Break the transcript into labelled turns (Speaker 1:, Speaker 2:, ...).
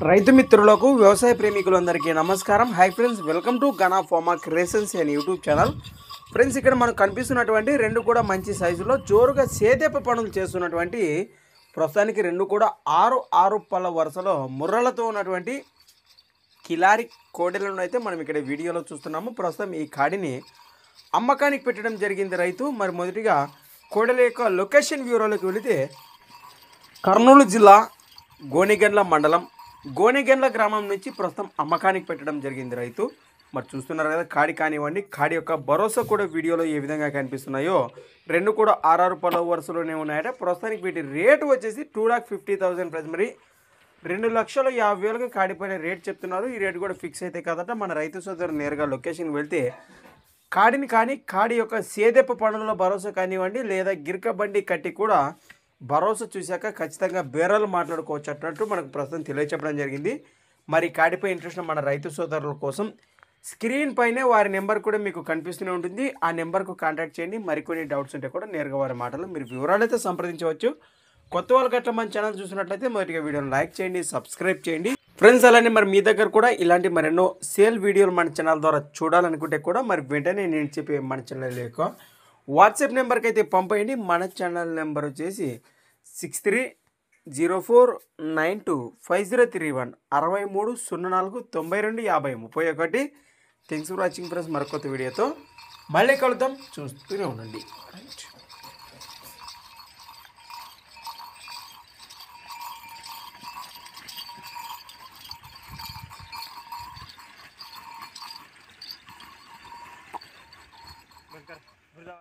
Speaker 1: రైతు మిత్రులకు వ్యవసాయ ప్రేమికులందరికీ నమస్కారం. Hi friends, welcome to Gana pharma creations and YouTube channel. Friends, ఇక్కడ మనకు కనిపిస్తున్నటువంటి రెండు కూడా మంచి సైజులో జోరుగా సేదేప పనులు చేస్తున్నటువంటి ప్రస్తుతానికి రెండు కూడా 6 పళ్ళ వరుసలో ముర్రలతో ఉన్నటువంటి కిలారి కోడెలను అయితే మనం ఇక్కడ వీడియోలో చూస్తున్నాము. ప్రస్తుతం ఈ కాడిని అమ్మకానికి పెట్టడం జరిగింది రైతు. మరి మొదటిగా కోడెల యొక్క లొకేషన్ వ్యూరోలోకి వెళితే కర్నూలు జిల్లా గోనెగండ్ల మండలం గోనెగండ్ల గ్రామం నుంచి ప్రస్తుతం అమ్మకానికి పెట్టడం జరిగింది రైతు. మరి చూస్తున్నారు కదా, కాడి కానివ్వండి, కాడి యొక్క భరోసా కూడా వీడియోలో ఏ విధంగా కనిపిస్తున్నాయో రెండు కూడా 6 పళ్ళ వరుసలోనే ఉన్నాయట. ప్రస్తుతానికి వీటి రేటు వచ్చేసి 2,50,000 ప్రైస్. మరి 2,50,000 కాడిపైన రేట్ చెప్తున్నారు. ఈ రేటు కూడా ఫిక్స్ అయితే కదట. మన రైతు సోదరు నేరుగా లొకేషన్కి వెళ్తే కాడిని కానీ కాడి యొక్క సేదెప్ప పనుల భరోసా కానివ్వండి, లేదా గిరక బండి కట్టి కూడా భరోసా చూశాక ఖచ్చితంగా బేరాలు మాట్లాడుకోవచ్చు అన్నట్టు మనకు ప్రస్తుతం తెలియచెప్పడం జరిగింది. మరి కాడిపై ఇంట్రెస్ట్ మన రైతు సోదరుల కోసం స్క్రీన్ పైనే వారి నెంబర్ కూడా మీకు కనిపిస్తూనే ఉంటుంది. ఆ నెంబర్కు కాంటాక్ట్ చేయండి. మరికొన్ని డౌట్స్ ఉంటే కూడా నేరుగా వారి మాటలు మీరు వివరాలు అయితే సంప్రదించవచ్చు. కొత్త వాళ్ళకి అట్లా మన ఛానల్ చూసినట్లయితే మొదటిగా వీడియోని లైక్ చేయండి, సబ్స్క్రైబ్ చేయండి ఫ్రెండ్స్. అలానే మరి మీ దగ్గర కూడా ఇలాంటి మరెన్నో సేల్ వీడియోలు మన ఛానల్ ద్వారా చూడాలనుకుంటే కూడా మరి వెంటనే నేను చెప్పే మన ఛానల్ యొక్క వాట్సాప్ నెంబర్కి అయితే పంపేయండి. మన ఛానల్ నెంబర్ వచ్చేసి 6304925031 6304925031. Thanks for watching friends. మరొక వీడియోతో మళ్ళీ కలుద్దాం. చూస్తూనే ఉండండి. రైట్.